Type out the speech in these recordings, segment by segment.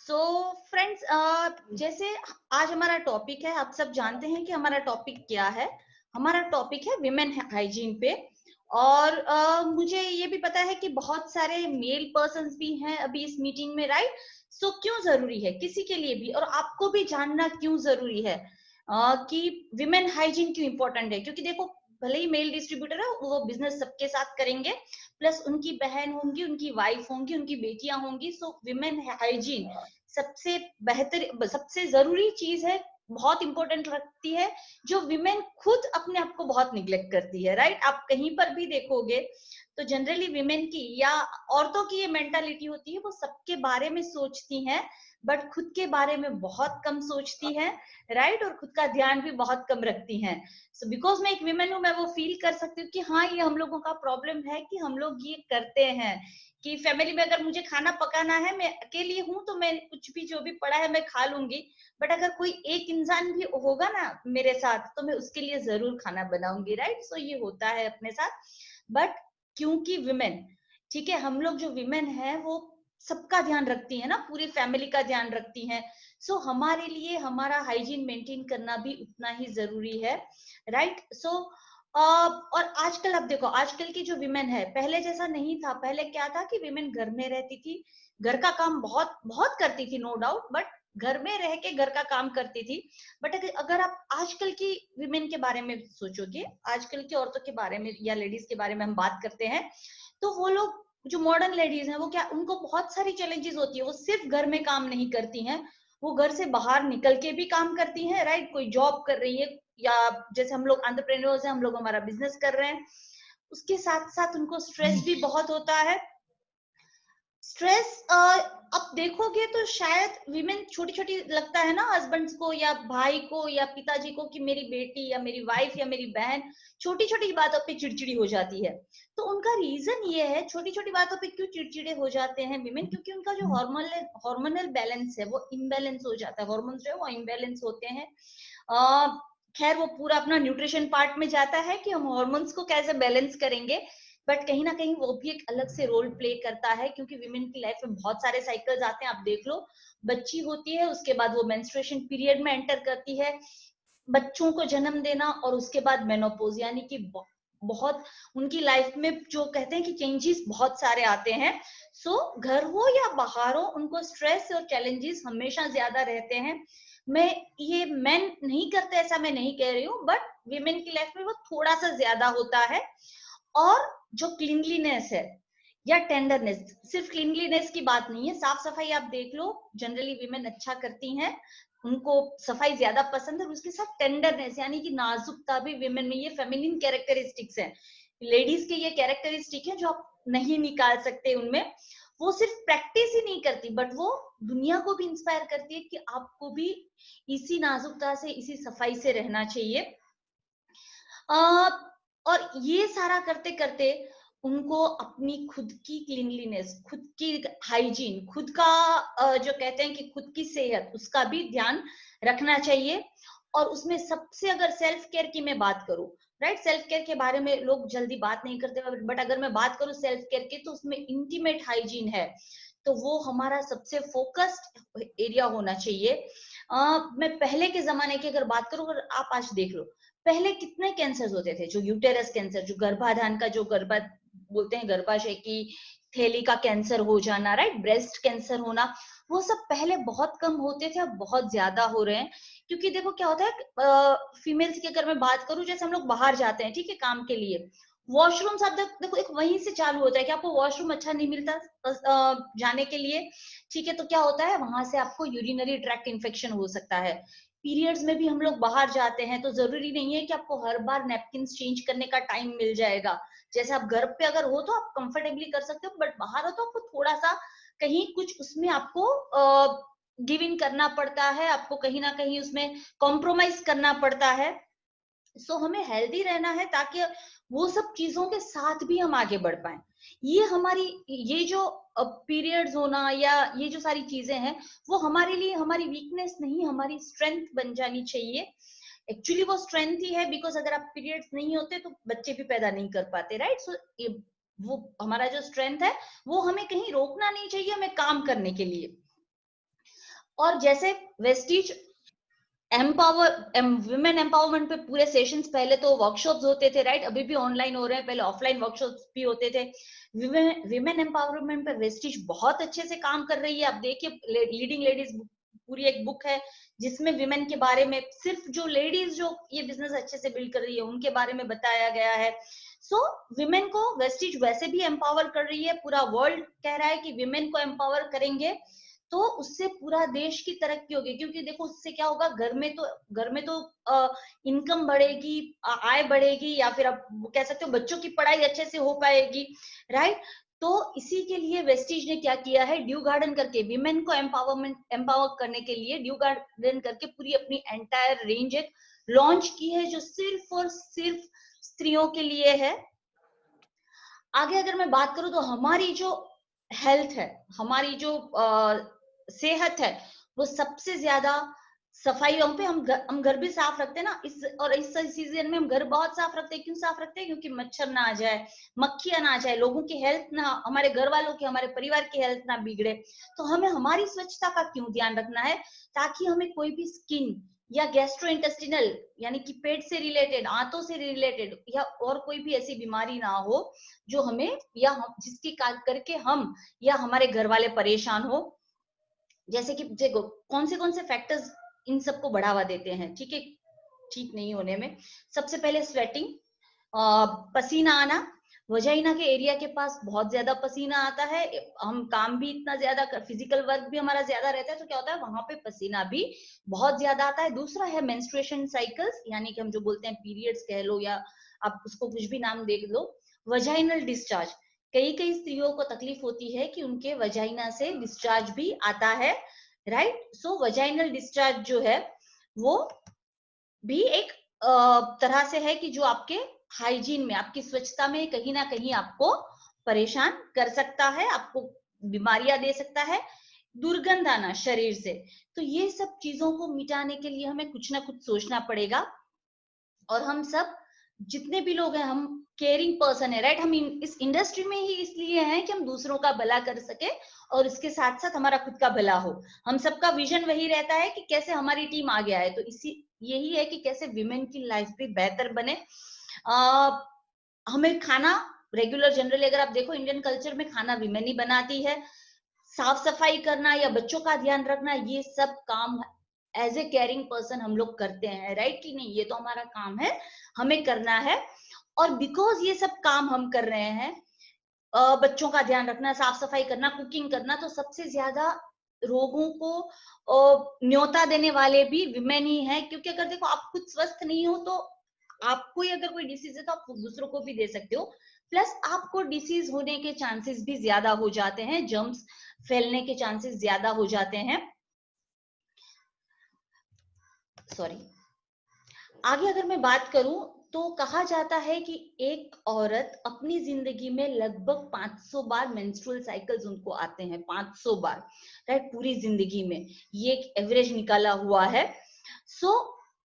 So friends, जैसे आज हमारा टॉपिक है, आप सब जानते हैं कि हमारा टॉपिक क्या है। हमारा टॉपिक है विमेन हाइजीन पे। और मुझे ये भी पता है कि बहुत सारे मेल पर्सन्स भी हैं अभी इस मीटिंग में, राइट। सो क्यों जरूरी है किसी के लिए भी, और आपको भी जानना क्यों जरूरी है कि विमेन हाइजीन क्यों इंपॉर्टेंट है। क्योंकि देखो, भले ही मेल डिस्ट्रीब्यूटर है, वो बिजनेस सबके साथ करेंगे, प्लस उनकी बहन होंगी, उनकी वाइफ होंगी, उनकी बेटियां होंगी। सो विमेन हाइजीन सबसे बेहतर, सबसे जरूरी चीज है, बहुत इंपॉर्टेंट रखती है, जो विमेन खुद अपने आप को बहुत निग्लेक्ट करती है, राइट। आप कहीं पर भी देखोगे तो जनरली विमेन की या औरतों की ये मेंटालिटी होती है, वो सबके बारे में सोचती हैं, बट खुद के बारे में बहुत कम सोचती है, राइट। और खुद का ध्यान भी बहुत कम रखती हैं। सो बिकॉज मैं एक विमेन हूँ, मैं वो फील कर सकती हूँ कि हाँ, ये हम लोगों का प्रॉब्लम है कि हम लोग ये करते हैं कि फैमिली में अगर मुझे खाना पकाना है, मैं अकेली हूँ तो मैं कुछ भी जो भी पड़ा है मैं खा लूंगी, बट अगर कोई एक इंसान भी होगा ना मेरे साथ, तो मैं उसके लिए जरूर खाना बनाऊंगी, राइट। सो ये होता है अपने साथ। बट क्योंकि विमेन, ठीक है, हम लोग जो विमेन है वो सबका ध्यान रखती है ना, पूरी फैमिली का ध्यान रखती हैं। सो हमारे लिए हमारा हाइजीन मेंटेन करना भी उतना ही जरूरी है, राइट। सो और आजकल आप देखो, आजकल की जो विमेन है, पहले जैसा नहीं था। पहले क्या था कि विमेन घर में रहती थी, घर का काम बहुत बहुत करती थी, नो डाउट, बट घर में रह के घर का काम करती थी। बट अगर आप आजकल की विमेन के बारे में सोचोगे, आजकल की औरतों के बारे में या लेडीज के बारे में हम बात करते हैं, तो वो लोग जो मॉडर्न लेडीज हैं, वो क्या, उनको बहुत सारी चैलेंजेस होती है। वो सिर्फ घर में काम नहीं करती हैं, वो घर से बाहर निकल के भी काम करती हैं, राइट। कोई जॉब कर रही है, या जैसे हम लोग एंटरप्रेन्योर्स हैं, हम लोग हमारा बिजनेस कर रहे हैं, उसके साथ साथ उनको स्ट्रेस भी बहुत होता है। स्ट्रेस अब देखोगे तो शायद विमेन छोटी छोटी लगता है ना हस्बैंड्स को या भाई को या पिताजी को, कि मेरी बेटी या मेरी वाइफ या मेरी बहन छोटी छोटी बातों पे चिड़चिड़ी हो जाती है। तो उनका रीजन ये है, छोटी छोटी बातों पे क्यों चिड़चिड़े हो जाते हैं विमेन, क्योंकि उनका जो हार्मोनल बैलेंस है वो इम्बैलेंस हो जाता है। हार्मोन्स जो है वो इम्बैलेंस होते हैं। खैर, वो पूरा अपना न्यूट्रिशन पार्ट में जाता है कि हम हार्मोन्स को कैसे बैलेंस करेंगे, बट कहीं ना कहीं वो भी एक अलग से रोल प्ले करता है, क्योंकि विमेन की लाइफ में बहुत सारे साइकिल्स आते हैं। आप देख लो, बच्ची होती है, उसके बाद वो मेंस्ट्रुएशन पीरियड में एंटर करती है, बच्चों को जन्म देना, और उसके बाद मेनोपॉज, यानी कि बहुत उनकी लाइफ में जो कहते हैं कि चेंजेस बहुत सारे आते हैं। सो घर हो या बाहर हो, उनको स्ट्रेस और चैलेंजेस हमेशा ज्यादा रहते हैं। मैं ये मेन नहीं करते ऐसा मैं नहीं कह रही हूँ, बट विमेन की लाइफ में वो थोड़ा सा ज्यादा होता है। और जो क्लीनलीनेस है या टेंडरनेस, सिर्फ क्लीनलीनेस की बात नहीं है, साफ सफाई आप देख लो, जनरली विमेन अच्छा करती हैं, उनको सफाई ज्यादा पसंद है। उसके साथ टेंडरनेस यानी कि नाजुकता भी विमेन में, ये फेमिनिन कैरेक्टरिस्टिक्स है। लेडीज के ये कैरेक्टरिस्टिक है जो आप नहीं निकाल सकते उनमें। वो सिर्फ प्रैक्टिस ही नहीं करती, बट वो दुनिया को भी इंस्पायर करती है कि आपको भी इसी नाजुकता से, इसी सफाई से रहना चाहिए। और ये सारा करते करते उनको अपनी खुद की क्लीनलीनेस, खुद की हाइजीन, खुद का जो कहते हैं कि खुद की सेहत, उसका भी ध्यान रखना चाहिए। और उसमें सबसे, अगर सेल्फ केयर की मैं बात करूं, राइट, सेल्फ केयर के बारे में लोग जल्दी बात नहीं करते, बट अगर मैं बात करूं सेल्फ केयर की, तो उसमें इंटीमेट हाइजीन है, तो वो हमारा सबसे फोकस्ड एरिया होना चाहिए। मैं पहले के जमाने की अगर बात करूं, अगर आप आज देख लो, पहले कितने कैंसर होते थे, जो यूटेरस कैंसर, जो गर्भाधान का, जो गर्भा बोलते हैं, गर्भाशय की थैली का कैंसर हो जाना, राइट, ब्रेस्ट कैंसर होना, वो सब पहले बहुत कम होते थे, अब बहुत ज्यादा हो रहे हैं। क्योंकि देखो क्या होता है, फीमेल्स की अगर मैं बात करूं, जैसे हम लोग बाहर जाते हैं, ठीक है, काम के लिए, वॉशरूम सब देखो एक वहीं से चालू होता है कि आपको वॉशरूम अच्छा नहीं मिलता जाने के लिए, ठीक है, तो क्या होता है, वहां से आपको यूरिनरी ट्रैक्ट इन्फेक्शन हो सकता है। पीरियड्स में भी हम लोग बाहर जाते हैं, तो जरूरी नहीं है कि आपको हर बार नैपकिन चेंज करने का टाइम मिल जाएगा। जैसे आप घर पे अगर हो तो आप कंफर्टेबली कर सकते हो, बट बाहर हो तो आपको थोड़ा सा कहीं कुछ उसमें आपको गिव इन करना पड़ता है, आपको कहीं ना कहीं उसमें कॉम्प्रोमाइज करना पड़ता है। सो हमें हेल्दी रहना है, ताकि वो सब चीजों के साथ भी हम आगे बढ़ पाए। ये हमारी, ये जो पीरियड्स होना या ये जो सारी चीजें हैं, वो हमारे लिए हमारी वीकनेस नहीं, हमारी स्ट्रेंथ बन जानी चाहिए। एक्चुअली वो स्ट्रेंथ ही है, बिकॉज अगर आप पीरियड्स नहीं होते तो बच्चे भी पैदा नहीं कर पाते, राइट। सो वो हमारा जो स्ट्रेंथ है, वो हमें कहीं रोकना नहीं चाहिए, हमें काम करने के लिए। और जैसे वेस्टीज विमेन एम्पावरमेंट पे पूरे सेशंस, पहले तो वर्कशॉप्स होते थे, राइट, अभी भी ऑनलाइन हो रहे हैं, पहले ऑफलाइन वर्कशॉप्स भी होते थे। विमेन एम्पावरमेंट पे वेस्टीज बहुत अच्छे से काम कर रही है। आप देखिए लीडिंग लेडीज पूरी एक बुक है जिसमें विमेन के बारे में, सिर्फ जो लेडीज जो ये बिजनेस अच्छे से बिल्ड कर रही है उनके बारे में बताया गया है। सो विमेन को वेस्टीज वैसे भी एम्पावर कर रही है, पूरा वर्ल्ड कह रहा है कि विमेन को एम्पावर करेंगे तो उससे पूरा देश की तरक्की होगी। क्योंकि देखो उससे क्या होगा, घर में तो इनकम बढ़ेगी, आय बढ़ेगी, या फिर आप कह सकते हो बच्चों की पढ़ाई अच्छे से हो पाएगी, राइट। तो इसी के लिए वेस्टीज ने क्या किया है, ड्यू गार्डन करके विमेन को एम्पावर करने के लिए ड्यू गार्डन करके पूरी अपनी एंटायर रेंज एक लॉन्च की है जो सिर्फ और सिर्फ स्त्रियों के लिए है। आगे अगर मैं बात करूं तो हमारी जो हेल्थ है, हमारी जो सेहत है, वो सबसे ज्यादा सफाई पे हम घर भी साफ रखते हैं ना, इस सीजन में हम घर बहुत साफ रखते हैं। क्यों साफ रखते हैं? क्योंकि मच्छर ना आ जाए, मक्खियां ना आ जाए, लोगों की हेल्थ ना, हमारे घर वालों की, हमारे परिवार की हेल्थ ना बिगड़े। तो हमें हमारी स्वच्छता का क्यों ध्यान रखना है, ताकि हमें कोई भी स्किन या गैस्ट्रोइंटेस्टिनल यानी कि पेट से रिलेटेड, आंतों से रिलेटेड या और कोई भी ऐसी बीमारी ना हो जो हमें या जिसकी करके हम या हमारे घर वाले परेशान हो। जैसे कि देखो कौन से फैक्टर्स इन सबको बढ़ावा देते हैं, ठीक है, ठीक नहीं होने में। सबसे पहले स्वेटिंग, पसीना आना, वजाइना के एरिया के पास बहुत ज्यादा पसीना आता है, हम काम भी इतना ज्यादा फिजिकल वर्क भी हमारा ज्यादा रहता है, तो क्या होता है वहां पे पसीना भी बहुत ज्यादा आता है। दूसरा है मेंस्ट्रुएशन साइकिल्स, यानी कि हम जो बोलते हैं पीरियड्स कह लो या आप उसको कुछ भी नाम दे लो। वजाइनल डिस्चार्ज, कई कई स्त्रियों को तकलीफ होती है कि उनके वजाइना से डिस्चार्ज भी आता है, राइट। सो वजाइनल डिस्चार्ज जो है वो भी एक तरह से है कि जो आपके हाइजीन में, आपकी स्वच्छता में कहीं ना कहीं आपको परेशान कर सकता है, आपको बीमारियां दे सकता है। दुर्गंध आना शरीर से, तो ये सब चीजों को मिटाने के लिए हमें कुछ ना कुछ सोचना पड़ेगा। और हम सब जितने भी लोग हैं, हम केयरिंग पर्सन है, राइट। हम इस इंडस्ट्री में ही इसलिए हैं कि हम दूसरों का भला कर सके और इसके साथ साथ हमारा खुद का भला हो। हम सबका विजन वही रहता है कि कैसे हमारी टीम आगे आए, तो इसी यही है कि कैसे विमेन की लाइफ भी बेहतर बने। हमें खाना रेगुलर जनरली अगर आप देखो इंडियन कल्चर में खाना विमेन ही बनाती है। साफ सफाई करना या बच्चों का ध्यान रखना, ये सब काम एज ए केयरिंग पर्सन हम लोग करते हैं, राइट कि नहीं? ये तो हमारा काम है, हमें करना है। और बिकॉज ये सब काम हम कर रहे हैं, बच्चों का ध्यान रखना, साफ सफाई करना, कुकिंग करना, तो सबसे ज्यादा रोगों को न्योता देने वाले भी विमेन ही है। क्योंकि अगर देखो आप खुद स्वस्थ नहीं हो तो आपको ही अगर कोई डिसीज है तो आप दूसरों को भी दे सकते हो, प्लस आपको डिसीज होने के चांसेस भी ज्यादा हो जाते हैं, जर्म्स फैलने के चांसेस ज्यादा हो जाते हैं। सॉरी। आगे अगर मैं बात करूं तो कहा जाता है कि एक औरत अपनी जिंदगी में लगभग 500 बार मेंस्ट्रुअल साइकिल्स उनको आते हैं, 500 बार, राइट, पूरी जिंदगी में। ये एक एवरेज निकाला हुआ है। सो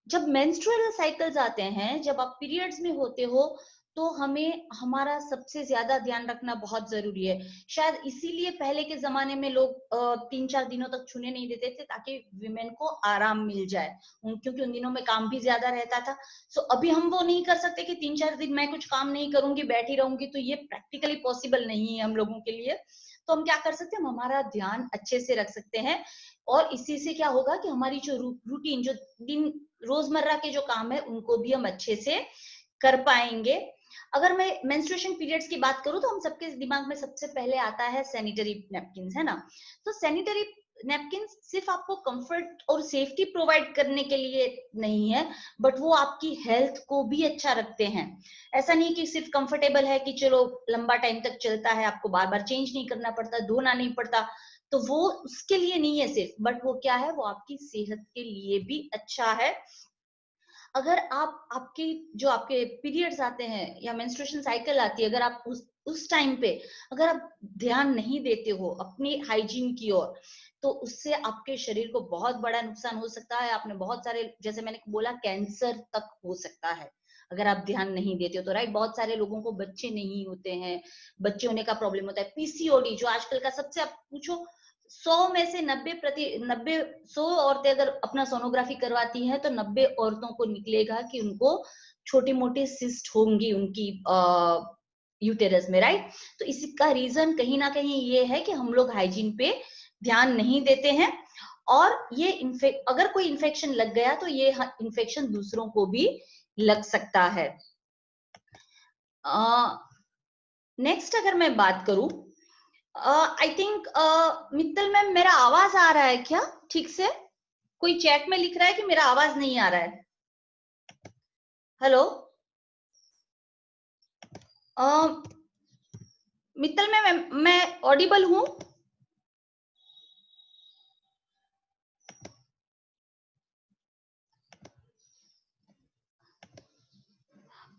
जब मेंस्ट्रुअल साइकिल्स आते हैं, जब आप पीरियड्स में होते हो, तो हमें हमारा सबसे ज्यादा ध्यान रखना बहुत जरूरी है। शायद इसीलिए पहले के जमाने में लोग 3-4 दिनों तक छूने नहीं देते थे, ताकि विमेन को आराम मिल जाए, क्योंकि उन दिनों में काम भी ज्यादा रहता था। सो अभी हम वो नहीं कर सकते कि 3-4 दिन मैं कुछ काम नहीं करूंगी, बैठी रहूंगी, तो ये प्रैक्टिकली पॉसिबल नहीं है हम लोगों के लिए। तो हम क्या कर सकते हैं, हम हमारा ध्यान अच्छे से रख सकते हैं। और इसी से क्या होगा कि हमारी जो रूटीन, जो दिन रोजमर्रा के जो काम है, उनको भी हम अच्छे से कर पाएंगे। अगर मैं मेंस्ट्रुएशन पीरियड्स की बात करूं तो हम सबके दिमाग में सबसे पहले आता है सैनिटरी नैपकिन, है ना। तो सैनिटरी नैपकिन सिर्फ आपको कंफर्ट और सेफ्टी प्रोवाइड करने के लिए नहीं है, बट वो आपकी हेल्थ को भी अच्छा रखते हैं। ऐसा नहीं कि सिर्फ कंफर्टेबल है कि चलो लंबा टाइम तक चलता है, आपको बार बार चेंज नहीं करना पड़ता, धोना नहीं पड़ता, तो वो उसके लिए नहीं है सिर्फ, बट वो क्या है, वो आपकी सेहत के लिए भी अच्छा है। अगर आप आपकी जो आपके पीरियड्स आते हैं या मेंस्ट्रुएशन साइकिल आती है, अगर आप उस टाइम पे अगर आप ध्यान नहीं देते हो अपनी हाइजीन की ओर, तो उससे आपके शरीर को बहुत बड़ा नुकसान हो सकता है। आपने बहुत सारे, जैसे मैंने बोला, कैंसर तक हो सकता है अगर आप ध्यान नहीं देते हो तो, राइट। बहुत सारे लोगों को बच्चे नहीं होते हैं, बच्चे होने का प्रॉब्लम होता है। पीसीओडी जो आजकल का सबसे, आप पूछो 100 में से 100 औरतें अगर अपना सोनोग्राफी करवाती हैं तो 90 औरतों को निकलेगा कि उनको छोटी मोटी सिस्ट होंगी उनकी यूटेरस में, राइट। तो इसका रीजन कहीं ना कहीं ये है कि हम लोग हाइजीन पे ध्यान नहीं देते हैं, और ये अगर कोई इन्फेक्शन लग गया तो ये इन्फेक्शन दूसरों को भी लग सकता है। नेक्स्ट अगर मैं बात करूं, आई थिंक मित्तल मैम मेरा आवाज आ रहा है क्या ठीक से? कोई चैट में लिख रहा है कि मेरा आवाज नहीं आ रहा है। हेलो मित्तल मैम, मैं ऑडिबल हूं?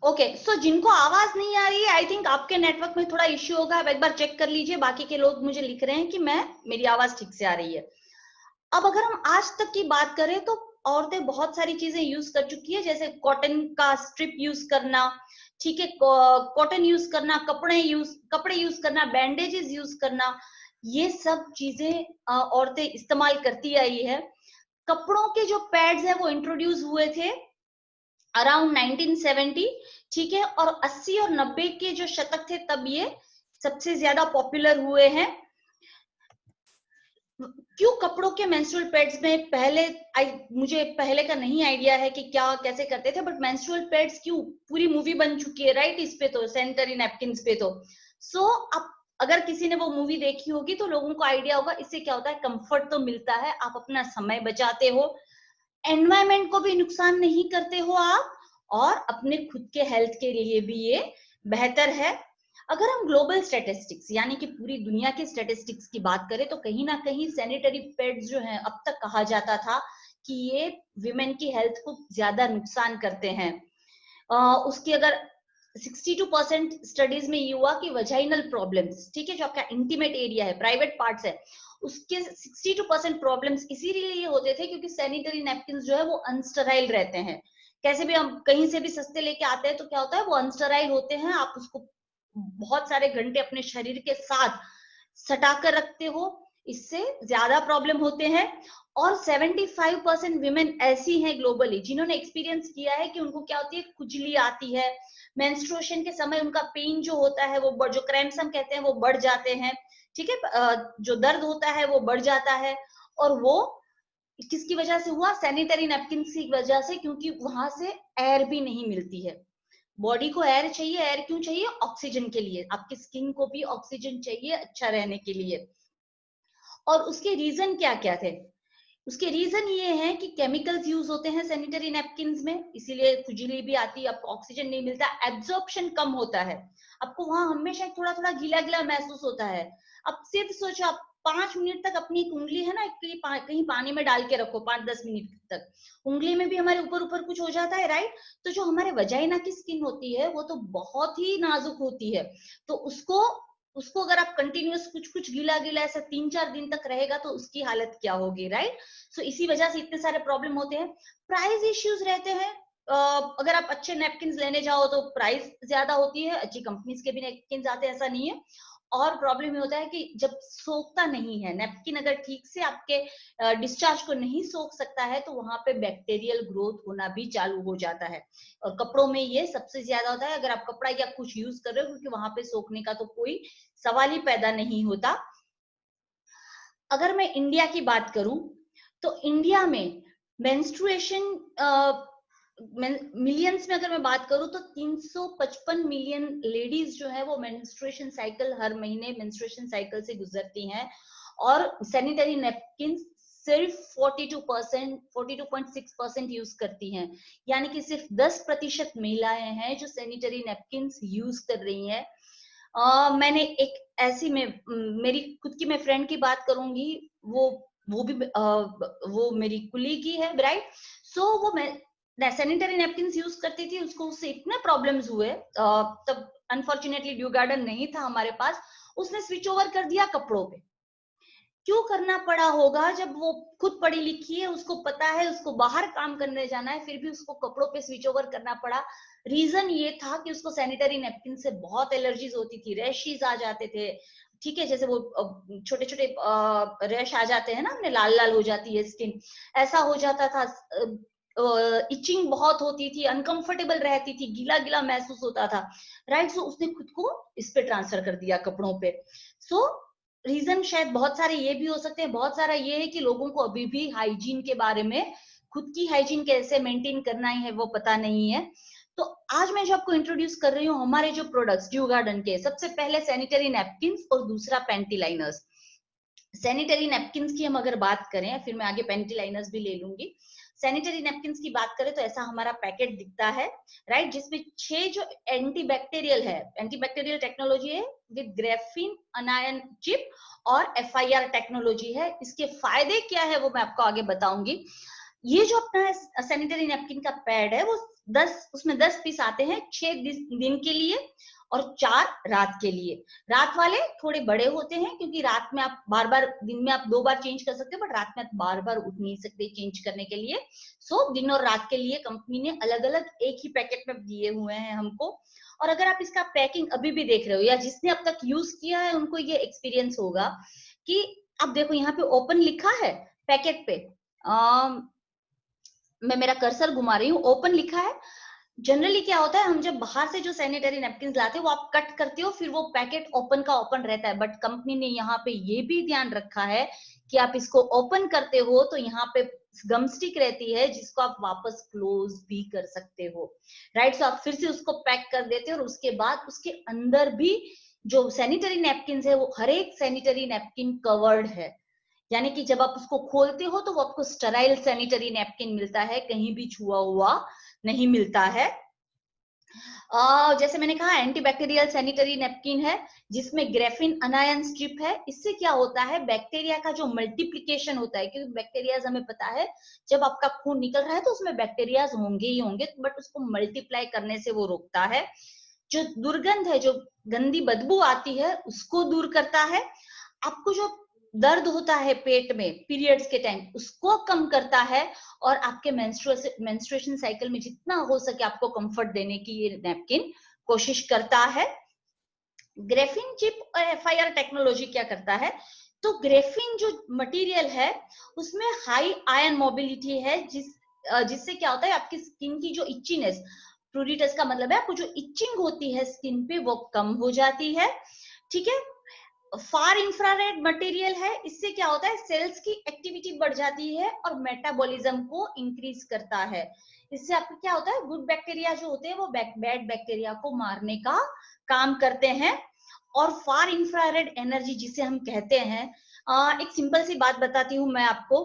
ओके, सो जिनको आवाज नहीं आ रही है, आई थिंक आपके नेटवर्क में थोड़ा इश्यू होगा, आप एक बार चेक कर लीजिए। बाकी के लोग मुझे लिख रहे हैं कि मेरी आवाज ठीक से आ रही है। अब अगर हम आज तक की बात करें तो औरतें बहुत सारी चीजें यूज कर चुकी है, जैसे कॉटन का स्ट्रिप यूज करना, ठीक है, कॉटन यूज करना, कपड़े यूज करना, बैंडेजेस यूज करना, ये सब चीजें औरतें इस्तेमाल करती आई है। कपड़ों के जो पैड्स है वो इंट्रोड्यूस हुए थे अराउंड 1970, ठीक है, और 80 और 90 के जो शतक थे तब ये सबसे ज्यादा पॉपुलर हुए हैं। क्यों कपड़ों के मेंस्ट्रुअल पैड्स में मुझे पहले का नहीं आइडिया है कि क्या कैसे करते थे, बट मेंस्ट्रुअल पैड्स क्यों, पूरी मूवी बन चुकी है राइट इस पे, तो सैनिटरी नैपकिन्स पे तो अब अगर किसी ने वो मूवी देखी होगी तो लोगों को आइडिया होगा इससे क्या होता है, कंफर्ट तो मिलता है, आप अपना समय बचाते हो, एनवायरमेंट को भी नुकसान नहीं करते हो आप, और अपने खुद के हेल्थ के लिए भी ये बेहतर है। अगर हम ग्लोबल स्टैटिस्टिक्स यानी कि पूरी दुनिया के स्टैटिस्टिक्स की बात करें तो कहीं ना कहीं सैनिटरी पैड्स जो हैं, अब तक कहा जाता था कि ये विमेन की हेल्थ को ज्यादा नुकसान करते हैं। उसकी अगर 62% स्टडीज में ये हुआ कि वजाइनल प्रॉब्लम्स, ठीक है, जो आपका इंटीमेट एरिया है, प्राइवेट पार्ट्स है, उसके 62% प्रॉब्लम्स इसीलिए होते थे क्योंकि सैनिटरी नैपकिन्स जो है वो अनस्टराइल रहते हैं। कैसे भी हम कहीं से भी सस्ते लेके आते हैं तो क्या होता है, वो अनस्टराइल होते हैं, आप उसको बहुत सारे घंटे अपने शरीर के साथ सटा कर रखते हो, इससे ज्यादा प्रॉब्लम होते हैं। और 75% विमेन ऐसी हैं ग्लोबली जिन्होंने एक्सपीरियंस किया है कि उनको क्या होती है, खुजली आती है, मेंस्ट्रुएशन के समय उनका पेन जो होता है वो जो क्रैम्प्स हम कहते हैं वो बढ़ जाते हैं, ठीक है, जो दर्द होता है वो बढ़ जाता है, और वो किसकी वजह से हुआ, सैनिटरी नैपकिन की वजह से, क्योंकि वहां से एयर भी नहीं मिलती है। बॉडी को एयर चाहिए, एयर क्यों चाहिए, ऑक्सीजन के लिए, आपकी स्किन को भी ऑक्सीजन चाहिए अच्छा रहने के लिए। और उसके रीजन क्या क्या थे, उसके रीजन ये है कि केमिकल्स यूज होते हैं सैनिटरी नैपकिन्स में, इसीलिए खुजली भी आती है, आपको ऑक्सीजन नहीं मिलता, एब्जॉर्प्शन कम होता है, आपको वहां हमेशा थोड़ा थोड़ा गीला गीला महसूस होता है। अब सिर्फ सोचो, आप 5 मिनट तक अपनी एक उंगली है ना कहीं पानी में डाल के रखो, 5-10 मिनट तक, उंगली में भी हमारे ऊपर ऊपर कुछ हो जाता है राइट। तो जो हमारे वजाइना की स्किन होती है वो तो बहुत ही नाजुक होती है, तो उसको उसको अगर आप कंटिन्यूअस कुछ कुछ गीला गीला ऐसा 3-4 दिन तक रहेगा तो उसकी हालत क्या होगी राइट। सो इसी वजह से इतने सारे प्रॉब्लम होते हैं। प्राइस इश्यूज रहते हैं, अगर आप अच्छे नैपकिन लेने जाओ तो प्राइस ज्यादा होती है, अच्छी कंपनीज के भी नैपकिन आते हैं ऐसा नहीं है। और प्रॉब्लम ये होता है कि जब सोखता नहीं है नैपकिन, अगर ठीक से आपके डिस्चार्ज को नहीं सोख सकता है तो वहां पे बैक्टीरियल ग्रोथ होना भी चालू हो जाता है, और कपड़ों में ये सबसे ज्यादा होता है, अगर आप कपड़ा या कुछ यूज कर रहे हो, क्योंकि वहां पे सोखने का तो कोई सवाल ही पैदा नहीं होता। अगर मैं इंडिया की बात करूं तो इंडिया में मेंस्ट्रुएशन मिलियंस में अगर मैं बात करूं तो 355 मिलियन लेडीज जो है वो मेंस्ट्रुएशन साइकिल, हर महीने मेंस्ट्रुएशन साइकिल से गुजरती हैं, और सैनिटरी नैपकिन सिर्फ 42.6% यूज करती हैं, यानी कि सिर्फ 10% महिलाएं हैं जो सैनिटरी नैपकिन यूज कर रही हैं। मैंने एक ऐसी में मेरी खुद की मैं फ्रेंड की बात करूंगी, वो भी वो मेरी कुलीग ही है राइट। सो वो मैं सैनिटरी नैपकिन यूज करती थी, उसको उससे इतने प्रॉब्लम्स हुए, तब अनफॉर्चुनेटली ड्यू गार्डन नहीं था हमारे पास, उसने स्विच ओवर कर दिया कपड़ों पे। क्यों करना पड़ा होगा, जब वो खुद पढ़ी लिखी है, उसको पता है उसको बाहर काम करने जाना है, फिर भी उसको कपड़ों पे स्विच ओवर करना पड़ा। रीजन ये था कि उसको सैनिटरी नैपकिन से बहुत एलर्जीज होती थी, रैशेस आ जाते थे, ठीक है, जैसे वो छोटे छोटे रैश आ जाते हैं ना, हमने लाल लाल हो जाती है स्किन, ऐसा हो जाता था। इचिंग बहुत होती थी, अनकंफर्टेबल रहती थी, गीला गीला महसूस होता था, राइट। सो उसने खुद को इस पे ट्रांसफर कर दिया, कपड़ों पे। सो रीजन शायद बहुत सारे ये भी हो सकते हैं, बहुत सारा ये है कि लोगों को अभी भी हाइजीन के बारे में, खुद की हाइजीन कैसे मेंटेन करना है वो पता नहीं है। तो आज मैं जो आपको इंट्रोड्यूस कर रही हूँ हमारे जो प्रोडक्ट्स ड्यू गार्डन के, सबसे पहले सैनिटरी नैपकिन्स और दूसरा पैंटी लाइनर्स। सैनिटरी नैपकिन्स की हम अगर बात करें, फिर मैं आगे पैंटी लाइनर्स भी ले लूंगी। सैनिटरी नैपकिन्स की बात करें तो ऐसा हमारा पैकेट दिखता है, राइट, जिसमें 6 जो एंटीबैक्टीरियल है, एंटीबैक्टीरियल टेक्नोलॉजी है विद ग्रेफीन अनायन चिप और FIR टेक्नोलॉजी है। इसके फायदे क्या है वो मैं आपको आगे बताऊंगी। ये जो अपना सैनिटरी नैपकिन का पैड है वो 10, उसमें 10 पीस आते हैं, 6 दिन के लिए और 4 रात के लिए। रात वाले थोड़े बड़े होते हैं क्योंकि रात में आप बार बार, दिन में आप 2 बार चेंज कर सकते हो, बट रात में आप बार बार उठ नहीं सकते चेंज करने के लिए। सो दिन और रात के लिए कंपनी ने अलग अलग एक ही पैकेट में दिए हुए हैं हमको। और अगर आप इसका पैकिंग अभी भी देख रहे हो या जिसने अब तक यूज किया है उनको ये एक्सपीरियंस होगा कि अब देखो यहाँ पे ओपन लिखा है पैकेट पे, मैं मेरा कर्सर घुमा रही हूँ, ओपन लिखा है। जनरली क्या होता है, हम जब बाहर से जो सैनिटरी नैपकिन लाते हो वो आप कट करते हो, फिर वो पैकेट ओपन का ओपन रहता है, बट कंपनी ने यहाँ पे ये भी ध्यान रखा है कि आप इसको ओपन करते हो तो यहाँ पे गम स्टिक रहती है जिसको आप वापस क्लोज भी कर सकते हो, राइट। सो आप फिर से उसको पैक कर देते हो और उसके बाद उसके अंदर भी जो सैनिटरी नैपकिन है वो हर एक सैनिटरी नैपकिन कवर्ड है, यानी कि जब आप उसको खोलते हो तो वो आपको स्टेराइल सैनिटरी नैपकिन मिलता है, कहीं भी छुआ हुआ नहीं मिलता है। जैसे मैंने कहा एंटीबैक्टीरियल सैनिटरी नैपकिन है जिसमें ग्रेफिन अनायन स्ट्रिप है। इससे क्या होता है, बैक्टीरिया का जो मल्टीप्लिकेशन होता है, क्योंकि बैक्टीरियाज हमें पता है जब आपका खून निकल रहा है तो उसमें बैक्टीरियाज होंगे ही होंगे, बट उसको मल्टीप्लाई करने से वो रोकता है। जो दुर्गंध है, जो गंदी बदबू आती है उसको दूर करता है। आपको जो दर्द होता है पेट में पीरियड्स के टाइम उसको कम करता है, और आपके मेंस्ट्रुएशन साइकिल में जितना हो सके आपको कंफर्ट देने की ये नैपकिन कोशिश करता है। ग्रेफिन चिप और FIR टेक्नोलॉजी क्या करता है, तो ग्रेफिन जो मटेरियल है उसमें हाई आयन मोबिलिटी है, जिससे क्या होता है आपकी स्किन की जो इच्चीनेस, प्रूरिटस का मतलब है आपको जो इचिंग होती है स्किन पे वो कम हो जाती है, ठीक है। फार इंफ्रारेड मटेरियल है, इससे क्या होता है सेल्स की एक्टिविटी बढ़ जाती है और मेटाबॉलिज्म को इंक्रीज करता है। इससे आपको क्या होता है, गुड बैक्टीरिया जो होते हैं वो बैड बैक्टीरिया को मारने का काम करते हैं। और फार इंफ्रारेड एनर्जी जिसे हम कहते हैं, एक सिंपल सी बात बताती हूँ मैं आपको।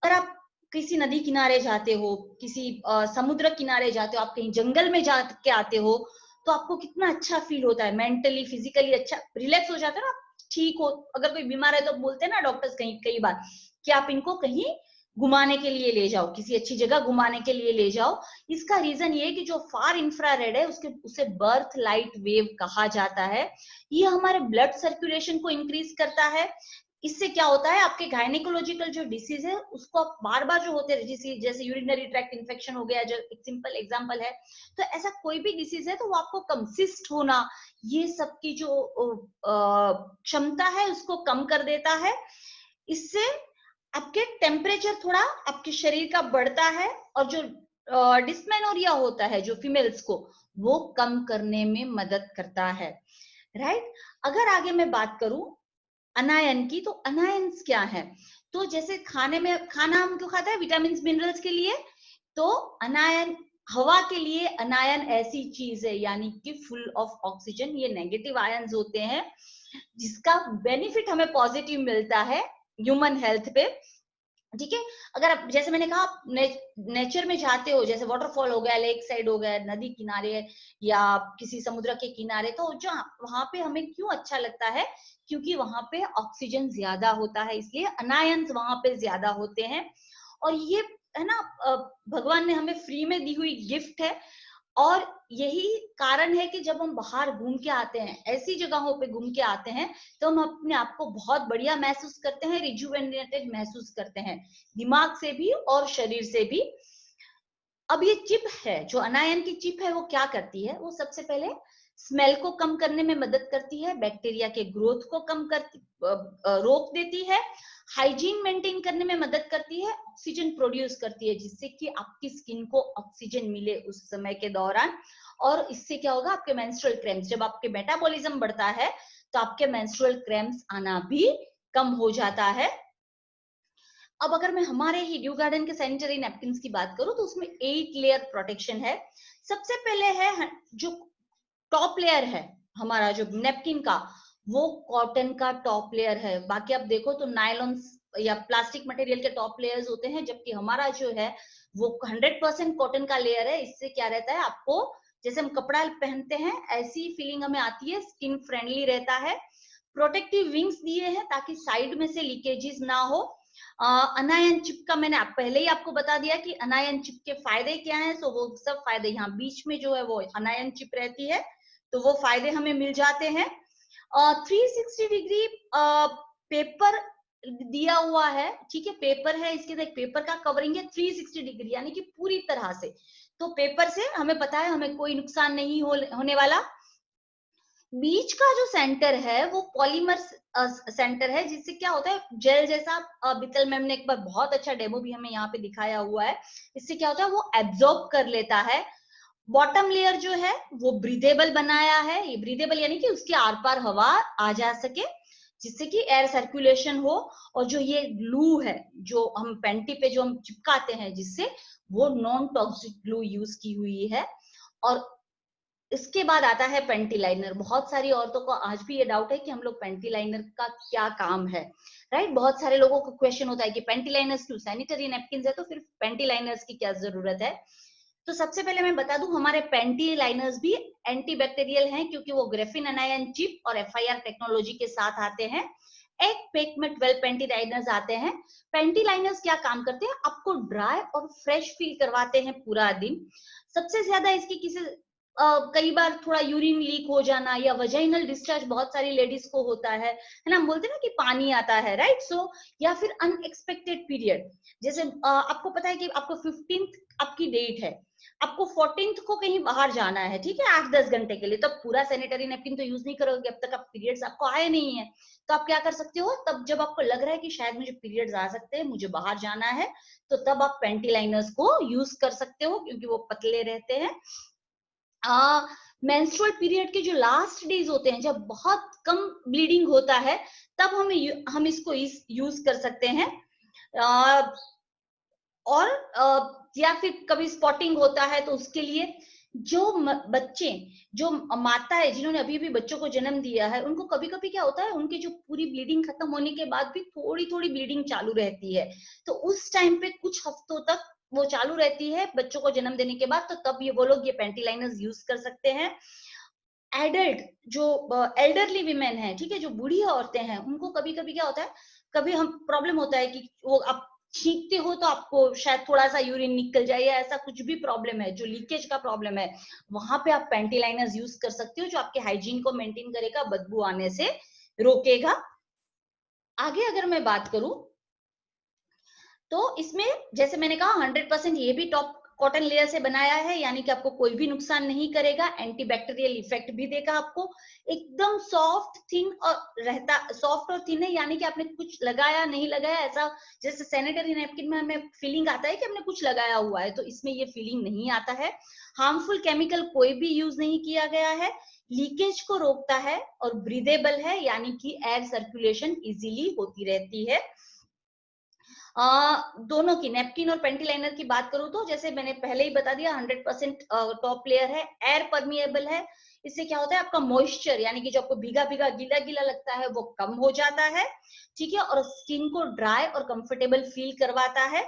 अगर आप किसी नदी किनारे जाते हो, किसी समुद्र किनारे जाते हो, आप कहीं जंगल में जाके आते हो तो आपको कितना अच्छा फील होता है, मेंटली फिजिकली अच्छा रिलैक्स हो जाता है ना, ठीक हो। अगर कोई बीमार है तो बोलते हैं ना डॉक्टर्स कई बार कि आप इनको कहीं घुमाने के लिए ले जाओ, किसी अच्छी जगह घुमाने के लिए ले जाओ। इसका रीजन ये है कि जो फार इंफ्रारेड है उसे बर्थ लाइट वेव कहा जाता है। ये हमारे ब्लड सर्कुलेशन को इंक्रीज करता है। इससे क्या होता है, आपके गायनेकोलॉजिकल जो डिसीज है उसको आप बार बार जो होते हैं, जैसे यूरिनरी ट्रैक्ट इन्फेक्शन हो गया, जो एक सिंपल एग्जांपल है, तो ऐसा कोई भी डिसीज है तो वो आपको कम सिस्ट होना, ये सब की जो क्षमता है उसको कम कर देता है। इससे आपके टेम्परेचर थोड़ा आपके शरीर का बढ़ता है, और जो डिस्मेनोरिया होता है जो फीमेल्स को, वो कम करने में मदद करता है, राइट। अगर आगे मैं बात करूं अनायन की, तो अनायंस क्या है, तो जैसे खाने में, खाना हम क्यों खाते हैं, विटामिन मिनरल्स के लिए, तो अनायन हवा के लिए अनायन ऐसी चीज है यानी कि फुल ऑफ ऑक्सीजन, ये नेगेटिव आयंस होते हैं जिसका बेनिफिट हमें पॉजिटिव मिलता है ह्यूमन हेल्थ पे, ठीक है। अगर आप, जैसे मैंने कहा, आप नेचर में जाते हो, जैसे वाटरफॉल हो गया, लेक साइड हो गया, नदी किनारे या किसी समुद्र के किनारे, तो जो वहां पे हमें क्यों अच्छा लगता है, क्योंकि वहां पे ऑक्सीजन ज्यादा होता है, इसलिए अनायंस वहां पे ज्यादा होते हैं। और ये है ना, भगवान ने हमें फ्री में दी हुई गिफ्ट है। और यही कारण है कि जब हम बाहर घूम के आते हैं, ऐसी जगहों पे घूम के आते हैं, तो हम अपने आप को बहुत बढ़िया महसूस करते हैं, रिजुवेनेटेड महसूस करते हैं, दिमाग से भी और शरीर से भी। अब ये चिप है, जो अनायन की चिप है, वो क्या करती है, वो सबसे पहले स्मेल को कम करने में मदद करती है, बैक्टीरिया के ग्रोथ को कम करती रोक देती है, हाइजीन मेंटेन करने में मदद करती है, ऑक्सीजन प्रोड्यूस करती है जिससे कि आपकी स्किन को ऑक्सीजन मिले उस समय के दौरान। और इससे क्या होगा, आपके मेंस्ट्रुअल क्रैम्प्स, जब आपके मेटाबॉलिज्म बढ़ता है तो आपके मेंस्ट्रुअल क्रैम्प्स आना भी कम हो जाता है। अब अगर मैं हमारे ही ड्यू गार्डन के सैनिटरी नैपकिन की बात करूं तो उसमें 8 लेयर प्रोटेक्शन है। सबसे पहले है जो टॉप लेयर है हमारा जो नैपकिन का, वो कॉटन का टॉप लेयर है। बाकी आप देखो तो नायलॉन या प्लास्टिक मटेरियल के टॉप लेयर्स होते हैं, जबकि हमारा जो है वो 100% कॉटन का लेयर है। इससे क्या रहता है, आपको जैसे हम कपड़ा पहनते हैं ऐसी फीलिंग हमें आती है, स्किन फ्रेंडली रहता है। प्रोटेक्टिव विंग्स दिए हैं ताकि साइड में से लीकेजेस ना हो। अनायन चिप का मैंने पहले ही आपको बता दिया कि अनायन चिप के फायदे क्या हैं, तो वो सब फायदे यहाँ बीच में जो है वो अनायन चिप रहती है, तो वो फायदे हमें मिल जाते हैं। 360 डिग्री पेपर दिया हुआ है, ठीक है, पेपर है इसके अंदर, पेपर का कवरिंग है 360 डिग्री यानी कि पूरी तरह से, तो पेपर से हमें पता है हमें कोई नुकसान नहीं होने वाला। बीच का जो सेंटर है वो पॉलीमर सेंटर है, जिससे क्या होता है जेल जैसा, बितल मैम ने एक बार बहुत अच्छा डेमो भी हमें यहाँ पे दिखाया हुआ है। इससे क्या होता है वो एब्जॉर्ब कर लेता है। बॉटम लेयर जो है वो ब्रीदेबल बनाया है, ये ब्रीदेबल यानी कि उसके आर पार हवा आ जा सके जिससे कि एयर सर्कुलेशन हो। और जो ये ग्लू है जो हम पेंटी पे जो हम चिपकाते हैं जिससे, वो नॉन टॉक्सिक ग्लू यूज की हुई है। और इसके बाद आता है पेंटी लाइनर। बहुत सारी औरतों को आज भी ये डाउट है कि हम लोग पेंटी लाइनर का क्या काम है, राइट। बहुत सारे लोगों को क्वेश्चन होता है कि पेंटी लाइनर्स क्यों, सैनिटरी नैपकिन है तो फिर पेंटी लाइनर्स की क्या जरूरत है। तो सबसे पहले मैं बता दूं, हमारे पेंटी लाइनर्स भी एंटीबैक्टीरियल हैं क्योंकि वो ग्रेफिन अनायन चिप और FIR टेक्नोलॉजी के साथ आते हैं। एक पैक में 12 पेंटी लाइनर्स आते हैं। पेंटी लाइनर्स क्या काम करते हैं, आपको ड्राई और फ्रेश फील करवाते हैं पूरा दिन। सबसे ज्यादा इसकी किसी कई बार थोड़ा यूरिन लीक हो जाना या वजाइनल डिस्चार्ज बहुत सारी लेडीज को होता है ना, हम बोलते हैं ना कि पानी आता है, राइट। सो या फिर अनएक्सपेक्टेड पीरियड, जैसे आपको पता है कि आपको 15th आपकी डेट है, आपको 14th को कहीं बाहर जाना है, ठीक है, 8-10 घंटे के लिए, तब पूरा सैनिटरी नैपकिन तो यूज नहीं करोगे अब तक आप पीरियड्स आपको आए नहीं है। तो आप क्या कर सकते हो, तब जब आपको लग रहा है कि शायद मुझे पीरियड्स आ सकते हैं, मुझे बाहर जाना है, तो तब आप पेंटी लाइनर्स को यूज कर सकते हो क्योंकि वो पतले रहते हैं। मेंस्ट्रुअल पीरियड के जो लास्ट डेज होते हैं जब बहुत कम ब्लीडिंग होता है, तब हम इसको यूज कर सकते हैं। और या फिर कभी स्पॉटिंग होता है तो उसके लिए जो बच्चे, जो माता है जिन्होंने अभी भी बच्चों को जन्म दिया है, उनको कभी कभी क्या होता है, उनकी जो पूरी ब्लीडिंग खत्म होने के बाद भी थोड़ी थोड़ी ब्लीडिंग चालू रहती है, तो उस टाइम पे कुछ हफ्तों तक वो चालू रहती है बच्चों को जन्म देने के बाद, तो तब ये वो लोग ये पेंटी लाइनर्स यूज कर सकते हैं। एडल्ट जो एल्डरली वीमेन है, ठीक है, जो बूढ़ी औरतें हैं, उनको कभी कभी क्या होता है, कभी हम प्रॉब्लम होता है कि वो आप छींकते हो तो आपको शायद थोड़ा सा यूरिन निकल जाए या ऐसा कुछ भी प्रॉब्लम है, जो लीकेज का प्रॉब्लम है, वहां पे आप पेंटी लाइनर्स यूज कर सकते हो जो आपके हाइजीन को मेंटेन करेगा, बदबू आने से रोकेगा। आगे अगर मैं बात करूं तो इसमें जैसे मैंने कहा 100% ये भी टॉप कॉटन लेयर से बनाया है, यानी कि आपको कोई भी नुकसान नहीं करेगा, एंटीबैक्टीरियल इफेक्ट भी देगा आपको, एकदम सॉफ्ट थिन और रहता, सॉफ्ट और थिन है यानी कि आपने कुछ लगाया नहीं लगाया ऐसा, जैसे सैनिटरी नैपकिन में हमें फीलिंग आता है कि हमने कुछ लगाया हुआ है, तो इसमें ये फीलिंग नहीं आता है। हार्मफुल केमिकल कोई भी यूज नहीं किया गया है, लीकेज को रोकता है और ब्रीदेबल है यानी कि एयर सर्कुलेशन इजीली होती रहती है। दोनों की, नैपकिन और पेंटी लाइनर की बात करूं तो जैसे मैंने पहले ही बता दिया 100% टॉप लेयर है, एयर परमिएबल है। इससे क्या होता है, आपका मॉइस्चर यानी कि जो आपको भीगा भीगा गीला गीला लगता है वो कम हो जाता है, ठीक है, और स्किन को ड्राई और कंफर्टेबल फील करवाता है।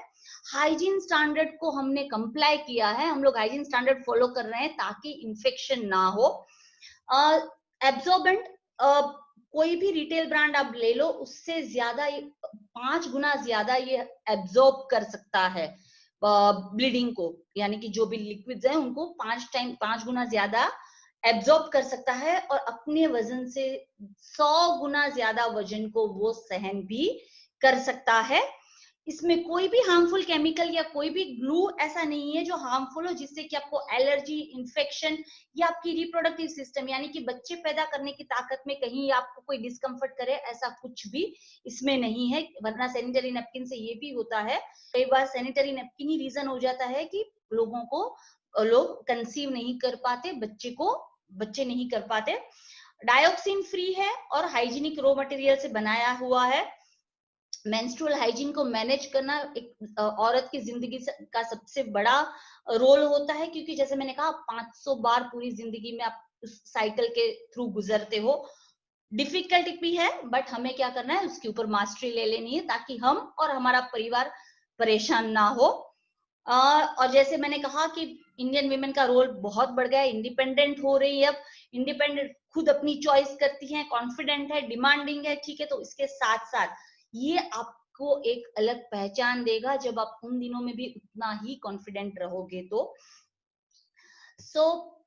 हाइजीन स्टैंडर्ड को हमने कंप्लाई किया है, हम लोग हाइजीन स्टैंडर्ड फॉलो कर रहे हैं ताकि इंफेक्शन ना हो। एब्जॉर्बेंट, कोई भी रिटेल ब्रांड आप ले लो उससे ज्यादा 5 गुना ज्यादा ये एब्जॉर्ब कर सकता है ब्लीडिंग को, यानी कि जो भी लिक्विड्स हैं उनको 5 गुना ज्यादा एब्जॉर्ब कर सकता है, और अपने वजन से 100 गुना ज्यादा वजन को वो सहन भी कर सकता है। इसमें कोई भी हार्मफुल केमिकल या कोई भी ग्लू ऐसा नहीं है जो हार्मफुल हो, जिससे कि आपको एलर्जी, इन्फेक्शन या आपकी रिप्रोडक्टिव सिस्टम यानी कि बच्चे पैदा करने की ताकत में कहीं आपको कोई डिस्कम्फर्ट करे, ऐसा कुछ भी इसमें नहीं है। वरना सैनिटरी नैपकिन से ये भी होता है, कई बार सैनिटरी नैपकिन ही रीजन हो जाता है कि लोग कंसीव नहीं कर पाते, बच्चे नहीं कर पाते। डायोक्सिन फ्री है और हाइजीनिक रॉ मटेरियल से बनाया हुआ है। मेंस्ट्रुअल हाइजीन को मैनेज करना एक औरत की जिंदगी का सबसे बड़ा रोल होता है, क्योंकि जैसे मैंने कहा 500 बार पूरी जिंदगी में आप उस साइकिल के थ्रू गुजरते हो। डिफिकल्ट भी है, बट हमें क्या करना है, उसके ऊपर मास्टरी ले लेनी है ताकि हम और हमारा परिवार परेशान ना हो। और जैसे मैंने कहा कि इंडियन वीमेन का रोल बहुत बढ़ गया है, इंडिपेंडेंट हो रही है, अब इंडिपेंडेंट खुद अपनी चॉइस करती है, कॉन्फिडेंट है, डिमांडिंग है, ठीक है। तो इसके साथ साथ ये आपको एक अलग पहचान देगा जब आप उन दिनों में भी उतना ही कॉन्फिडेंट रहोगे। तो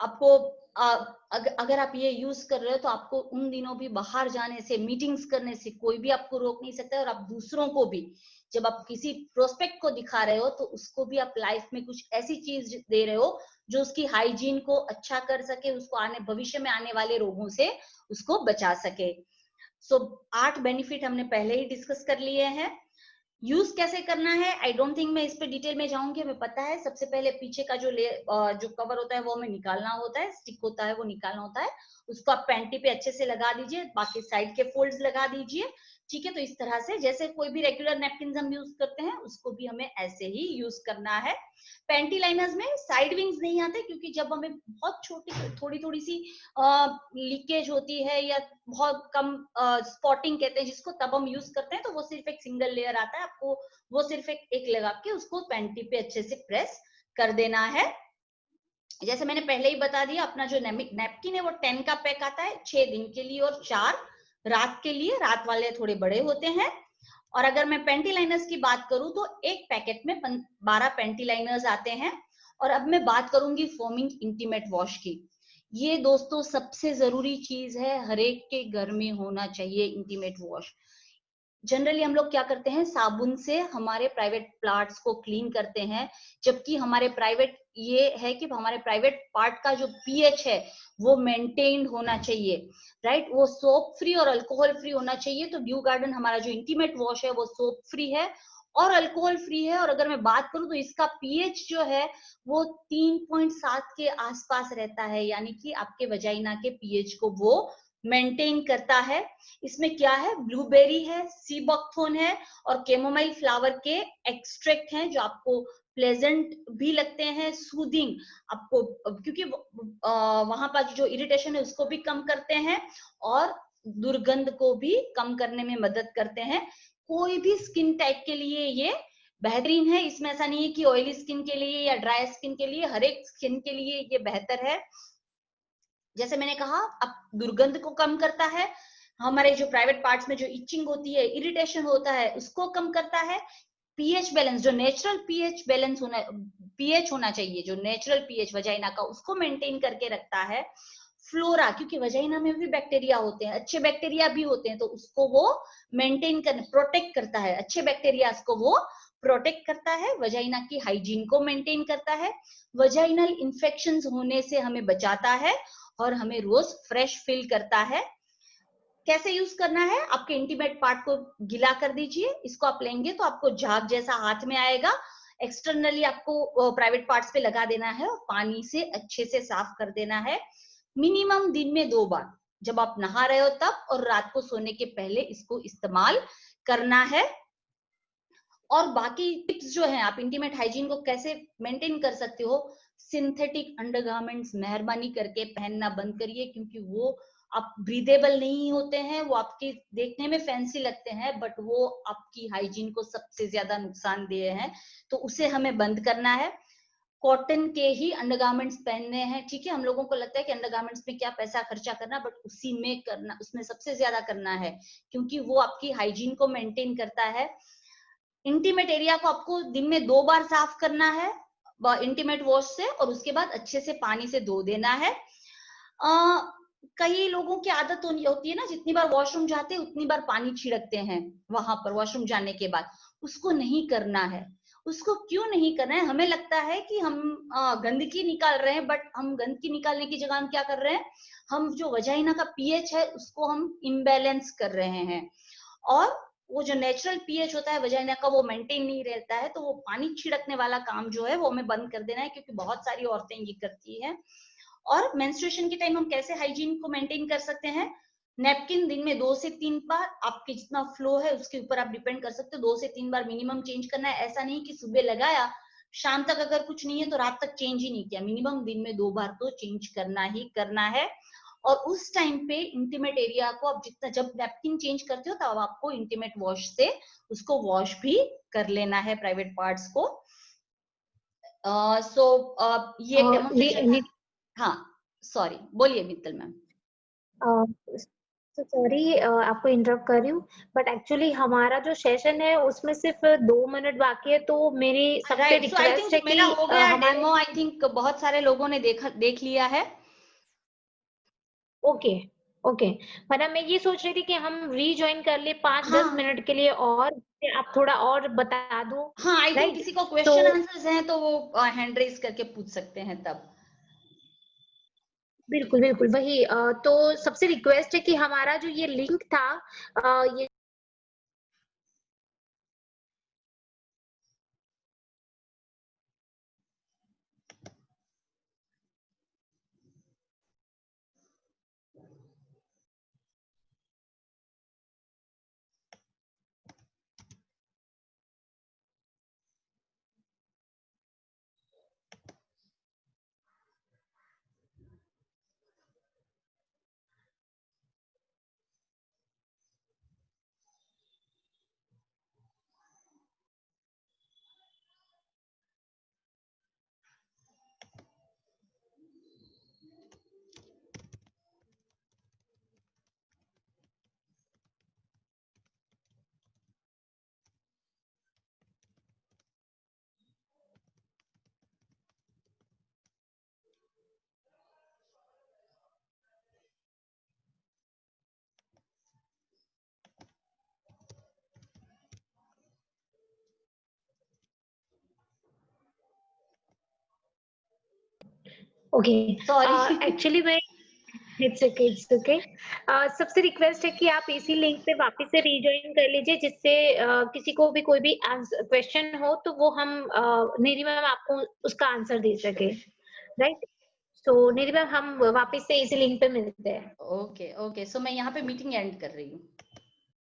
आपको अगर आप ये यूज कर रहे हो तो आपको उन दिनों भी बाहर जाने से, मीटिंग्स करने से कोई भी आपको रोक नहीं सकता। और आप दूसरों को भी, जब आप किसी प्रोस्पेक्ट को दिखा रहे हो तो उसको भी आप लाइफ में कुछ ऐसी चीज दे रहे हो जो उसकी हाइजीन को अच्छा कर सके, उसको भविष्य में आने वाले रोगों से उसको बचा सके। 8 बेनिफिट हमने पहले ही डिस्कस कर लिए हैं। यूज कैसे करना है, आई डोंट थिंक मैं इस पे डिटेल में जाऊंगी, हमें पता है। सबसे पहले पीछे का जो कवर होता है वो हमें निकालना होता है, स्टिक होता है वो निकालना होता है, उसको आप पैंटी पे अच्छे से लगा दीजिए, बाकी साइड के फोल्ड्स लगा दीजिए, ठीक है। तो इस तरह से जैसे कोई भी रेगुलर नैपकिन हम यूज करते हैं उसको भी हमें ऐसे ही यूज करना है। पैंटी लाइनर्स में साइड विंग्स नहीं आते, क्योंकि जब हमें बहुत छोटी थोड़ी सी लीकेज होती है या बहुत कम स्पॉटिंग कहते हैं जिसको, तब हम यूज करते हैं। तो वो सिर्फ एक सिंगल लेयर आता है, आपको वो सिर्फ एक लगा के उसको पैंटी पे अच्छे से प्रेस कर देना है। जैसे मैंने पहले ही बता दिया, अपना जो नैपकिन है वो 10 का पैक आता है, 6 दिन के लिए और 4 रात के लिए। रात वाले थोड़े बड़े होते हैं। और अगर मैं पेंटी लाइनर्स की बात करूं तो एक पैकेट में 12 पेंटी लाइनर्स आते हैं। और अब मैं बात करूंगी फोमिंग इंटीमेट वॉश की। ये दोस्तों सबसे जरूरी चीज है, हर एक के घर में होना चाहिए इंटीमेट वॉश। जनरली हम लोग क्या करते हैं, साबुन से हमारे प्राइवेट पार्ट्स को क्लीन करते हैं, जबकि हमारे प्राइवेट ये है कि हमारे प्राइवेट पार्ट का जो पीएच है वो मेंटेन्ड होना चाहिए, राइट। वो सोप फ्री और अल्कोहल फ्री होना चाहिए। तो ड्यू गार्डन हमारा जो इंटीमेट वॉश है वो सोप फ्री है और अल्कोहल फ्री है। और अगर मैं बात करूं तो इसका पीएच जो है वो 3.7 के आसपास रहता है, यानी कि आपके वजाइना के पीएच को वो मेंटेन करता है। इसमें क्या है, ब्लूबेरी है, सी बकथोन है और कैमोमाइल फ्लावर के एक्सट्रैक्ट हैं, जो आपको प्लेजेंट भी लगते हैं, सूदिंग आपको, क्योंकि वहां पर जो इरिटेशन है उसको भी कम करते हैं और दुर्गंध को भी कम करने में मदद करते हैं। कोई भी स्किन टाइप के लिए ये बेहतरीन है। इसमें ऐसा नहीं है कि ऑयली स्किन के लिए या ड्राई स्किन के लिए, हर एक स्किन के लिए ये बेहतर है। जैसे मैंने कहा, अब दुर्गंध को कम करता है, हमारे जो प्राइवेट पार्ट्स में जो इचिंग होती है, इरिटेशन होता है, उसको कम करता है। पीएच बैलेंस, जो नेचुरल पीएच होना चाहिए, जो नेचुरल पीएच वजाइना का, उसको मेंटेन करके रखता है। फ्लोरा, क्योंकि वजाइना में भी बैक्टीरिया होते हैं, अच्छे बैक्टीरिया भी होते हैं, तो उसको वो मेंटेन कर प्रोटेक्ट करता है, अच्छे बैक्टीरिया को वो प्रोटेक्ट करता है, वजाइना की हाइजीन को मेंटेन करता है, वजाइनल इंफेक्शंस होने से हमें बचाता है और हमें रोज फ्रेश फील करता है। कैसे यूज करना है, आपके इंटीमेट पार्ट को गीला कर दीजिए, इसको आप लेंगे तो आपको झाग जैसा हाथ में आएगा। एक्सटर्नली आपको प्राइवेट पार्ट्स पे लगा देना है और पानी से अच्छे से साफ कर देना है। मिनिमम दिन में 2 बार, जब आप नहा रहे हो तब और रात को सोने के पहले इसको इस्तेमाल करना है। और बाकी टिप्स जो है, आप इंटीमेट हाइजीन को कैसे मेंटेन कर सकते हो, सिंथेटिक अंडरगारमेंट्स मेहरबानी करके पहनना बंद करिए, क्योंकि वो आप ब्रीदेबल नहीं होते हैं, वो आपके देखने में फैंसी लगते हैं बट वो आपकी हाइजीन को सबसे ज्यादा नुकसान दे हैं, तो उसे हमें बंद करना है। कॉटन के ही अंडरगारमेंट्स पहनने हैं, ठीक है। हम लोगों को लगता है कि अंडरगारमेंट्स में क्या पैसा खर्चा करना, बट उसी में करना, उसमें सबसे ज्यादा करना है, क्योंकि वो आपकी हाइजीन को मेंटेन करता है। इंटीमेट एरिया को आपको दिन में 2 बार साफ करना है इंटीमेट वॉश से, और उसके बाद अच्छे से पानी से धो देना है। कई लोगों की आदत होती है ना, जितनी बार वॉशरूम जाते हैं उतनी बार पानी छिड़कते हैं वहां पर वॉशरूम जाने के बाद। उसको नहीं करना है। उसको क्यों नहीं करना है? हमें लगता है कि हम गंदगी निकाल रहे हैं, बट हम गंदगी निकालने की जगह हम क्या कर रहे हैं, हम जो वजाइना का पीएच है उसको हम इम्बैलेंस कर रहे हैं, और वो जो नेचुरल पीएच होता है वजाइना का वो मेंटेन नहीं रहता है, तो वो पानी छिड़कने वाला काम जो है वो हमें बंद कर देना है, क्योंकि बहुत सारी औरतें ये करती हैं। और मेंस्ट्रुएशन के टाइम हम कैसे हाइजीन को मेंटेन कर सकते हैं? नैपकिन दिन में 2 से 3 बार, आपके जितना फ्लो है उसके ऊपर आप डिपेंड कर सकते हो, 2 से 3 बार मिनिमम चेंज करना है। ऐसा नहीं कि सुबह लगाया, शाम तक अगर कुछ नहीं है तो रात तक चेंज ही नहीं किया। मिनिमम दिन में 2 बार तो चेंज करना ही करना है। और उस टाइम पे इंटीमेट एरिया को आप जितना, जब नैपकिन चेंज करते हो तब आपको इंटीमेट वॉश से उसको वॉश भी कर लेना है, प्राइवेट पार्ट्स को। सो ये डेमोन्स्ट्रेशन। हाँ, सॉरी, बोलिए मित्तल मैम। सॉरी आपको इंटरप्ट कर रही हूँ, बट एक्चुअली हमारा जो सेशन है उसमें सिर्फ 2 मिनट बाकी है, तो मेरी सबसे right, so I request think है कि मेरा हो गया हमारे डेमो। आई थिंक बहुत सारे लोगों ने देख लिया है। Okay okay. मतलब मैं ये सोच रही थी कि हम रीजॉइन कर ले 5-10 हाँ मिनट के लिए, और आप थोड़ा और बता दो। हाँ, आई थिंक राइट, किसी को तो क्वेश्चन आंसर्स हैं तो वो हैंड रेज करके पूछ सकते हैं तब। बिल्कुल बिल्कुल वही तो सबसे रिक्वेस्ट है कि हमारा जो ये लिंक था ये ओके। सॉरी। एक्चुअली मैं इट्स ओके। सबसे रिक्वेस्ट है कि आप इसी लिंक पे वापस से रीजॉइन कर लीजिए, जिससे किसी को भी कोई भी क्वेश्चन हो तो वो हम निधि मैम आपको उसका आंसर दे सके। राइट, तो निधि मैम हम वापस से इसी लिंक पे मिलते हैं। ओके ओके, सो मैं यहाँ पे मीटिंग एंड कर रही हूँ।